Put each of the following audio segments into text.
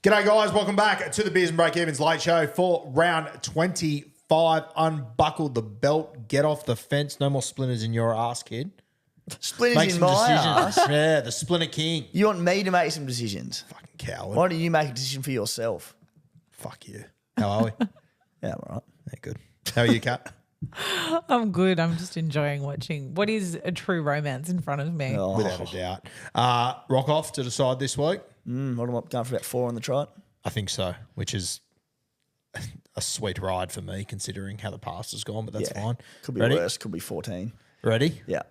G'day guys, welcome back to the Beers and Breakevens late show for round 25. Unbuckle the belt, get off the fence. No more splinters in your ass, kid. Splinters Make in some my decisions. ass. Yeah, the Splinter King. You want me to make some decisions? Fucking coward. Why don't you make a decision for yourself? Fuck you. How are we? Yeah, I'm all right. Yeah, good. How are you, Kat? I'm good. I'm just enjoying watching what is a true romance in front of me. Oh. Without a doubt. Rock off to decide this week? What am I going for about 4 on the trot? I think so, which is a sweet ride for me considering how the past has gone, but that's fine. Could be Ready? worse. Could be 14. Ready? Yeah.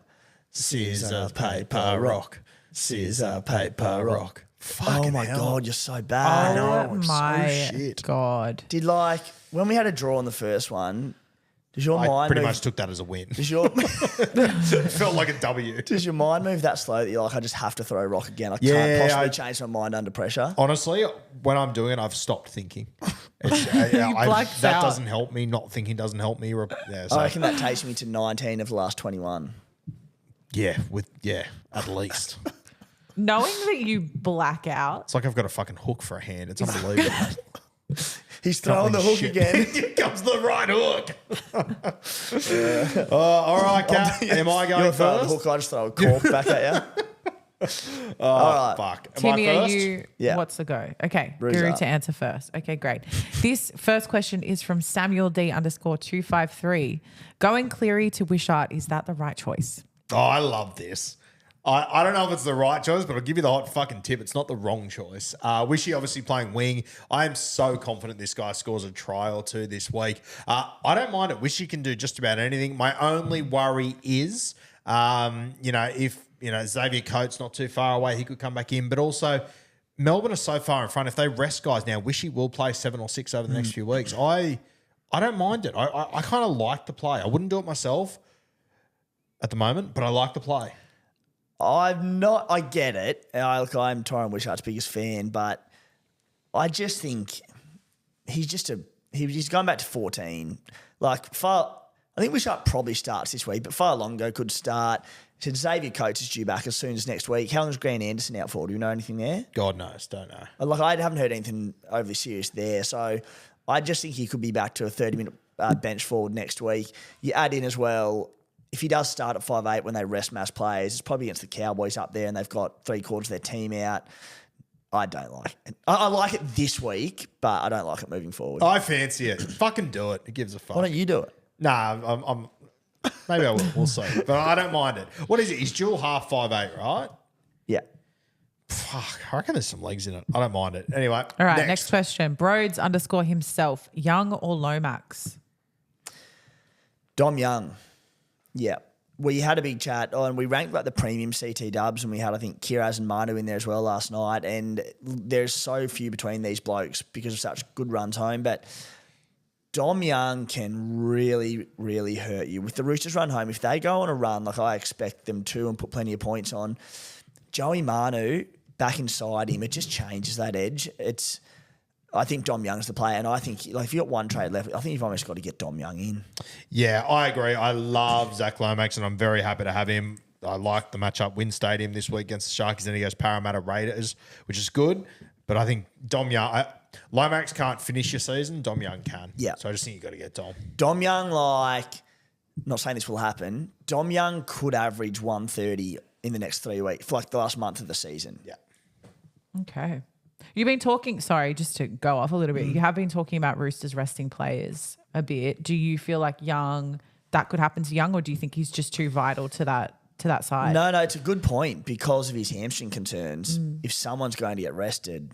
Scissor, paper, rock. Scissor, paper, rock. Fucking Oh my hell. God, you're so bad. know, Oh I'm so my shit. God. Did when we had a draw on the first one, does your I mind pretty move, much took that as a win. does your It felt like a W. does your mind move that slow that you're like, I just have to throw a rock again? I Yeah, can't possibly I- change my mind under pressure. Honestly, when I'm doing it, I've stopped thinking. blacked that out. doesn't help me. Not thinking doesn't help me. Yeah, so, I reckon that takes me to 19 of the last 21. at least. Knowing that you black out, It's like I've got a fucking hook for a hand. It's unbelievable. He's throwing the hook Shit. again. Here comes the right hook. All right, Kat. Am I going You're throwing the first? hook, I just throw a cork back at you. Oh, fuck. Am Timmy, I are first? you? Yeah. What's the go? Okay, Bruise Guru up. to answer first. Okay, great. This first question is from Samuel D _253. Going Cleary to Wishart, is that the right choice? Oh, I love this. I don't know if it's the right choice, but I'll give you the hot fucking tip. It's not the wrong choice. Wishy obviously playing wing. I am so confident this guy scores a try or two this week. I don't mind it. Wishy can do just about anything. My only worry is, if Xavier Coates not too far away, he could come back in. But also, Melbourne are so far in front. If they rest guys now, Wishy will play 7 or 6 over the next few weeks. I don't mind it. I kind of like the play. I wouldn't do it myself at the moment, but I like the play. I get it. I'm Tyron Wishart's biggest fan, but I just think he's going back to 14. I think Wishart probably starts this week, but Fa'alongo could start. Said Xavier Coates is due back as soon as next week. How long is Grant Anderson out for? Do you know anything there? God knows, don't know. I haven't heard anything overly serious there, so I just think he could be back to a 30-minute bench forward next week. You add in as well, if he does start at 5'8" when they rest mass players, it's probably against the Cowboys up there and they've got 3/4 of their team out. I don't like it. I like it this week, but I don't like it moving forward. I fancy it. Fucking do it. It gives a fuck. Why don't you do it? Nah, I'm maybe I will. We'll see. But I don't mind it. What is it? He's dual half 5'8", right? Yeah. Fuck, I reckon there's some legs in it. I don't mind it. Anyway, All right, next question. Broads _ himself, Young or Lomax? Dom Young. Yeah. We had a big chat and we ranked the premium CT dubs and we had, I think, Kiraz and Manu in there as well last night. And there's so few between these blokes because of such good runs home. But Dom Young can really, really hurt you. With the Roosters run home, if they go on a run like I expect them to and put plenty of points on, Joey Manu back inside him, it just changes that edge. I think Dom Young's the player, and I think if you've got one trade left, I think you've almost got to get Dom Young in. Yeah, I agree. I love Zach Lomax, and I'm very happy to have him. I like the matchup, Win Stadium this week against the Sharkies, then he goes Parramatta Raiders, which is good. But I think Dom Young, Lomax can't finish your season. Dom Young can. Yeah. So I just think you've got to get Dom. Dom Young, not saying this will happen, Dom Young could average 130 in the next 3 weeks, for the last month of the season. Yeah. Okay. You've been talking, sorry, just to go off a little bit, you have been talking about Roosters resting players a bit. Do you feel like Young, that could happen to Young, or do you think he's just too vital to that side? No, it's a good point because of his hamstring concerns. If someone's going to get rested,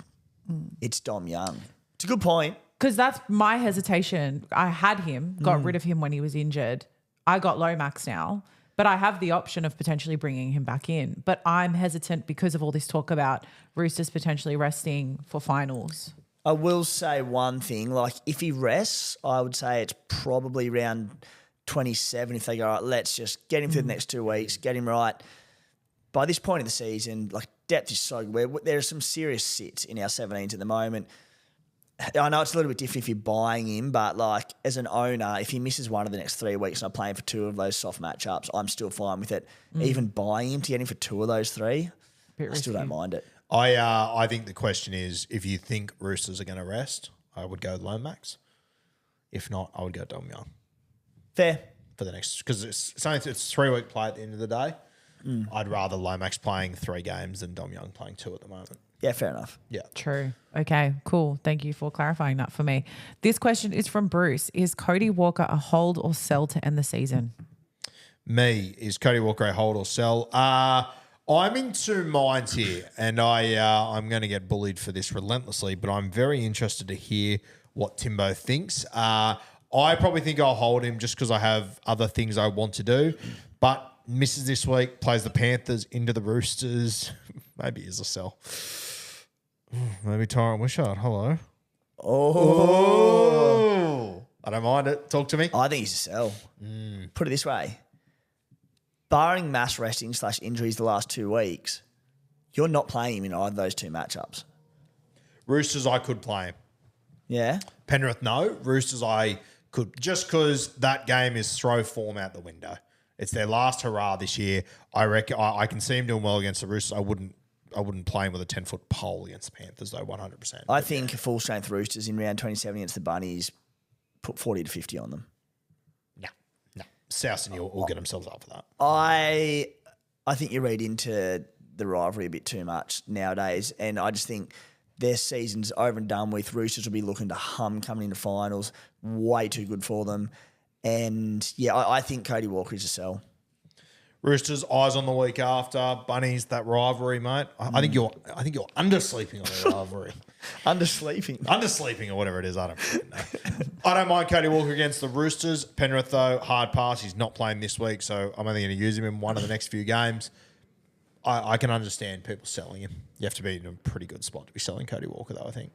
it's Dom Young. It's a good point. Because that's my hesitation. I had him, got rid of him when he was injured. I got Lomax now, but I have the option of potentially bringing him back in. But I'm hesitant because of all this talk about Roosters potentially resting for finals. I will say one thing, if he rests, I would say it's probably around 27 if they go, all right, let's just get him through the next 2 weeks, get him right. By this point in the season, depth is so good. There are some serious sits in our 17s at the moment. I know it's a little bit different if you're buying him, but as an owner, if he misses one of the next 3 weeks and I'm playing for 2 of those soft matchups, I'm still fine with it. Even buying him to get him for 2 of those 3, I still don't mind it. I think the question is, if you think Roosters are going to rest, I would go Lomax. If not, I would go Dom Young Fair. for the next, because it's 3-week play at the end of the day. I'd rather Lomax playing 3 games than Dom Young playing 2 at the moment. Yeah, fair enough. Yeah. True. Okay, cool. Thank you for clarifying that for me. This question is from Bruce. Is Cody Walker a hold or sell to end the season? Is Cody Walker a hold or sell? I'm in 2 minds here, and I'm going to get bullied for this relentlessly, but I'm very interested to hear what Timbo thinks. I probably think I'll hold him just because I have other things I want to do, but misses this week, plays the Panthers into the Roosters. Maybe is a sell. Maybe Tyron Wishart. Hello. Oh. I don't mind it. Talk to me. I think he's a sell. Put it this way. Barring mass resting / injuries the last 2 weeks, you're not playing him in either of those 2 matchups. Roosters, I could play him. Yeah? Penrith, no. Roosters, I could, just because that game is throw form out the window. It's their last hurrah this year. I reckon I can see him doing well against the Roosters. I wouldn't play him with a 10-foot pole against the Panthers though, 100%. I think full strength Roosters in round 27 against the Bunnies put 40 to 50 on them. No. South and will get themselves up for that. I think you read into the rivalry a bit too much nowadays, and I just think their season's over and done with. Roosters will be looking to hum coming into finals. Way too good for them. And, yeah, I think Cody Walker is a sell. Roosters, eyes on the week after. Bunnies, that rivalry, mate. I think you're undersleeping on the rivalry. Undersleeping or whatever it is. I don't really know. I don't mind Cody Walker against the Roosters. Penrith, though, hard pass. He's not playing this week, so I'm only going to use him in one of the next few games. I can understand people selling him. You have to be in a pretty good spot to be selling Cody Walker, though, I think.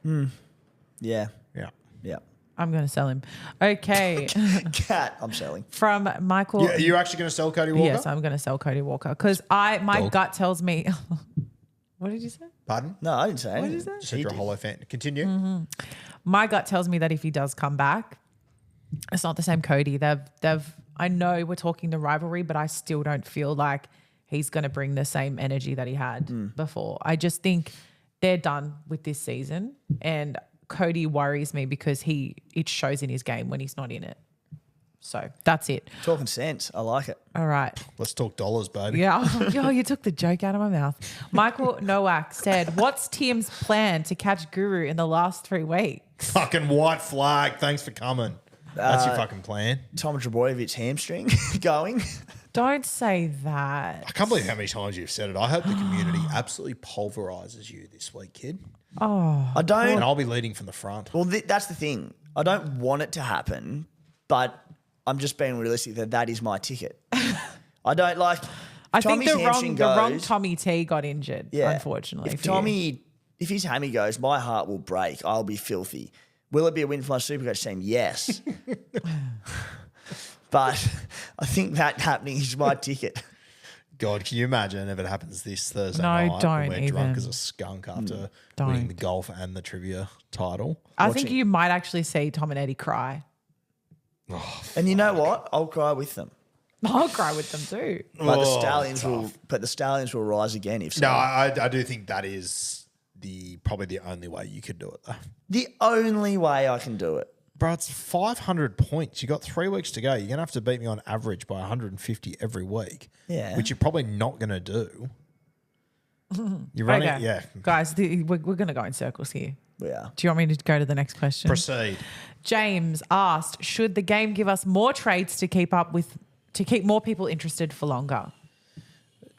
Yeah. Yeah. I'm going to sell him. Okay. Cat, I'm selling. From Michael. Yeah, you're actually going to sell Cody Walker? Yes, I'm going to sell Cody Walker because my gut tells me. What did you say? Pardon? No, I didn't say anything. What did you say? Just said you're a hollow fan. Continue. My gut tells me that if he does come back, it's not the same Cody. I know we're talking the rivalry, but I still don't feel like he's going to bring the same energy that he had before. I just think they're done with this season, and Cody worries me because it shows in his game when he's not in it. So that's it. Talking sense. I like it. All right. Let's talk dollars, baby. Yeah. Oh, you took the joke out of my mouth. Michael Nowak said, what's Tim's plan to catch Guru in the last 3 weeks? Fucking white flag. Thanks for coming. That's your fucking plan. Tom Drabojevic hamstring going. Don't say that. I can't believe how many times you've said it. I hope the community absolutely pulverizes you this week, kid. I don't. And I'll be leading from the front. Well, that's the thing. I don't want it to happen, but I'm just being realistic that is my ticket. I don't like. I think Tommy's the hamstring wrong goes- Tommy T got injured, Yeah. unfortunately. If for you. if his hammy goes, my heart will break. I'll be filthy. Will it be a win for my Supercoach team? Yes. But I think that happening is my ticket. God, can you imagine if it happens this Thursday No, night don't when we're drunk even. as a skunk after Don't. winning the golf and the trivia title? I think you might actually see Tom and Eddie cry. And you know what? I'll cry with them. I'll cry with them too. But the Oh, Stallions will rise again if so. No, I do think that is probably the only way you could do it, though. The only way I can do it. Bro, it's 500 points. You got 3 weeks to go. You're going to have to beat me on average by 150 every week. Yeah. Which you're probably not going to do. You're running, Okay. yeah. Guys, we're going to go in circles here. Yeah. Do you want me to go to the next question? Proceed. James asked, should the game give us more trades to keep more people interested for longer?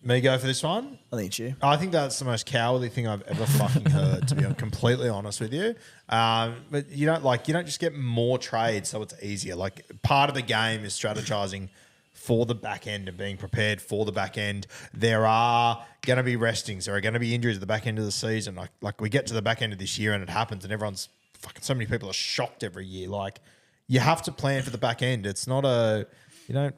Me go for this one? I think it's you. I think that's the most cowardly thing I've ever fucking heard, to be completely honest with you. But you don't just get more trades so it's easier. Like, part of the game is strategizing for the back end and being prepared for the back end. There are going to be restings. There are going to be injuries at the back end of the season. Like we get to the back end of this year and it happens and everyone's fucking, so many people are shocked every year. Like, you have to plan for the back end. It's not you don't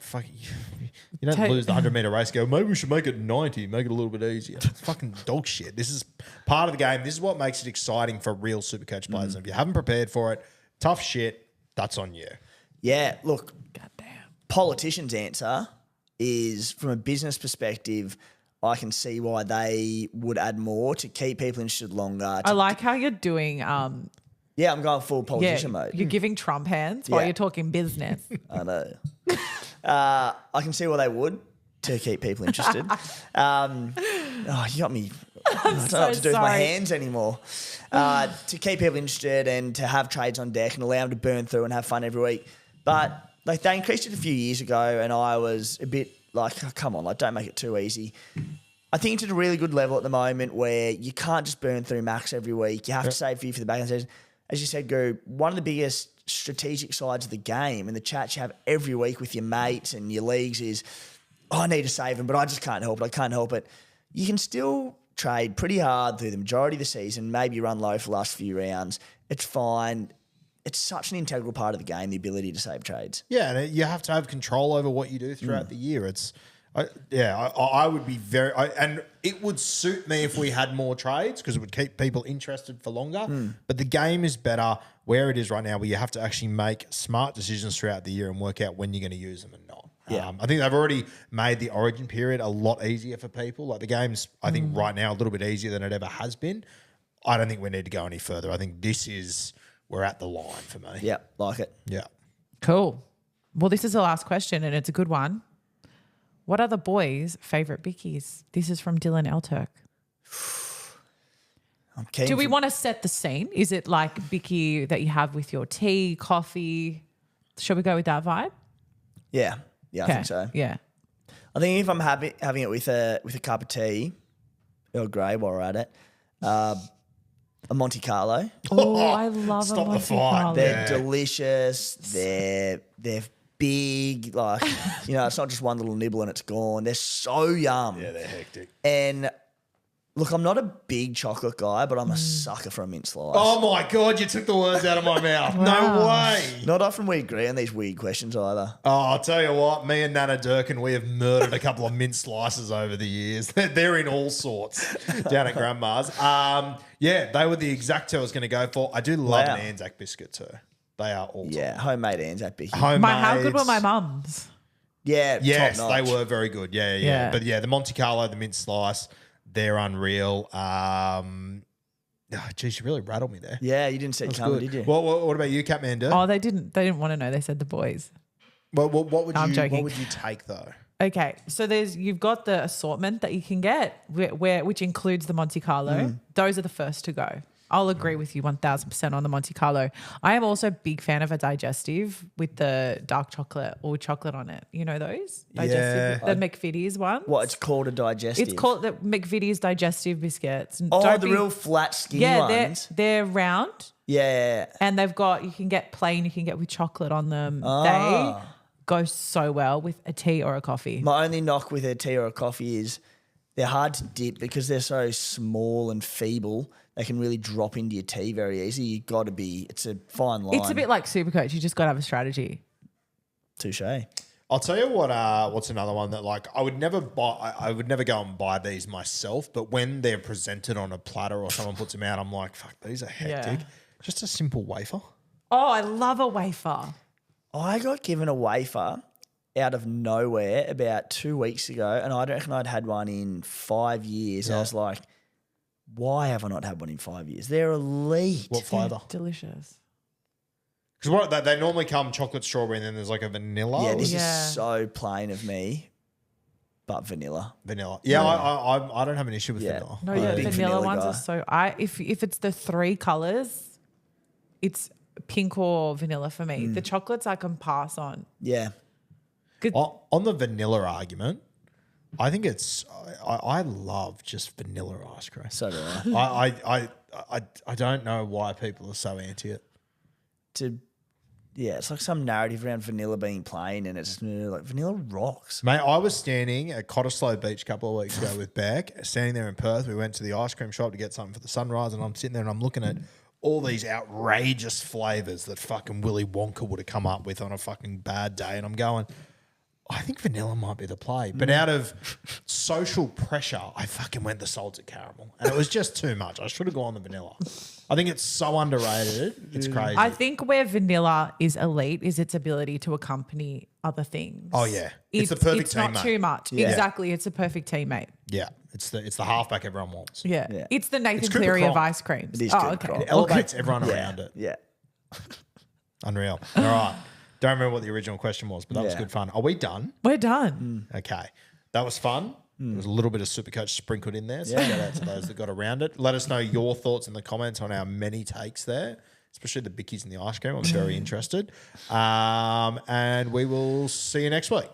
lose the 100-meter race. Go, maybe we should make it 90, make it a little bit easier. It's fucking dog shit. This is part of the game. This is what makes it exciting for real Supercoach players. And if you haven't prepared for it, tough shit, that's on you. Yeah, look, Goddamn. politicians' answer is, from a business perspective, I can see why they would add more to keep people interested longer. I like how you're doing. Yeah, I'm going full politician mode. You're giving Trump hands while Yeah. you're talking business. I know. I can see why they would to keep people interested. You got me. I don't know what to do with my hands anymore. To keep people interested and to have trades on deck and allow them to burn through and have fun every week. But like they increased it a few years ago, and I was a bit like, oh, come on, like don't make it too easy. I think it's at a really good level at the moment where you can't just burn through max every week. You have to save for the back end season. As you said, Guru, one of the biggest strategic sides of the game and the chats you have every week with your mates and your leagues is, I need to save them, but I just can't help it. I can't help it. You can still trade pretty hard through the majority of the season, maybe run low for the last few rounds. It's fine. It's such an integral part of the game, the ability to save trades. Yeah, and you have to have control over what you do throughout the year. I would be and it would suit me if we had more trades because it would keep people interested for longer. But the game is better where it is right now, where you have to actually make smart decisions throughout the year and work out when you're going to use them and not. Yeah. I think they've already made the origin period a lot easier for people. Like the game's, I think right now a little bit easier than it ever has been. I don't think we need to go any further. I think we're at the line for me. Yeah, like it. Yeah. Cool. Well, this is the last question, and it's a good one. What are the boys' favourite bickies? This is from Dylan Elturk. I'm keen. Do we want to set the scene? Is it like bicky that you have with your tea, coffee? Shall we go with that vibe? Yeah, I think so. Yeah. I think if I'm having it with a cup of tea, Earl Grey while we're at it, a Monte Carlo. Oh, I love Stop a the Monte fight. Carlo. They're delicious. They're big. Like, it's not just one little nibble and it's gone. They're so yum. Yeah, they're hectic. And look, I'm not a big chocolate guy, but I'm a sucker for a mint slice. Oh my God, you took the words out of my mouth. Wow. No way. Not often we agree on these weird questions either. Oh, I'll tell you what, me and Nana Durkin, we have murdered a couple of mint slices over the years. They're in all sorts down at Grandma's. Yeah, they were the exact two I was going to go for. I do love an Anzac biscuit too. They are all Yeah, homemade Anzac biscuit. How good were my mum's? Yeah, Yes, top they notch. were very good. Yeah. But yeah, the Monte Carlo, the mint slice, they're unreal. Geez, you really rattled me there. Yeah, you didn't see it coming, Good. did you? What about you, Catmander? Oh, they didn't want to know. They said the boys. What would I'm you joking. What would you take though? Okay, so you've got the assortment that you can get, which includes the Monte Carlo. Those are the first to go. I'll agree with you 1,000% on the Monte Carlo. I am also a big fan of a digestive with the dark chocolate or chocolate on it. You know those? Digestive, Yeah. the McVitie's one. What, it's called a digestive? It's called the McVitie's digestive biscuits. Oh, the real flat skinny ones? they're round. Yeah. And you can get plain, you can get with chocolate on them. Ah. They go so well with a tea or a coffee. My only knock with a tea or a coffee is they're hard to dip because they're so small and feeble. They can really drop into your tea very easy. It's a fine line. It's a bit like SuperCoach. You just got to have a strategy. Touché. I'll tell you what's another one that like I would never buy. I would never go and buy these myself. But when they're presented on a platter or someone puts them out, I'm like, fuck, these are hectic. Yeah. Just a simple wafer. Oh, I love a wafer. I got given a wafer out of nowhere about 2 weeks ago, and I don't reckon I'd had one in 5 years. Yeah. I was like, why have I not had one in 5 years? They're elite. What flavour? Delicious. Because they normally come chocolate strawberry and then there's like a vanilla. Yeah, or this is it is so plain of me, but vanilla. vanilla. Yeah, I don't have an issue with vanilla. No, I'm a yeah, big vanilla vanilla ones guy. are so. If it's the 3 colors, it's pink or vanilla for me. The chocolates I can pass on. Yeah. Good. On the vanilla argument, I think I love just vanilla ice cream. So do I. I don't know why people are so anti it. It's like some narrative around vanilla being plain, and it's like vanilla rocks. Mate, I was standing at Cottesloe Beach a couple of weeks ago with Beck, standing there in Perth. We went to the ice cream shop to get something for the sunrise, and I'm sitting there and I'm looking at all these outrageous flavours that fucking Willy Wonka would have come up with on a fucking bad day, and I'm going, I think vanilla might be the play. But out of social pressure, I fucking went the salted caramel. And it was just too much. I should have gone the vanilla. I think it's so underrated. It's crazy. I think where vanilla is elite is its ability to accompany other things. Oh, yeah. It's the perfect It's not teammate. too much. Yeah. Exactly. It's a perfect teammate. Yeah, it's the halfback everyone wants. Yeah. Yeah. It's the Nathan It's Cooper Cleary of Cronk. ice creams. It is Oh, Cooper okay. Cronk. It elevates everyone around it. Yeah. Unreal. All right. Don't remember what the original question was, but that was Yeah. good fun. Are we done? We're done. Okay. That was fun. There was a little bit of SuperCoach sprinkled in there. So shout out to those that got around it. Let us know your thoughts in the comments on our many takes there, especially the bickies and the ice cream. I'm very interested. And we will see you next week.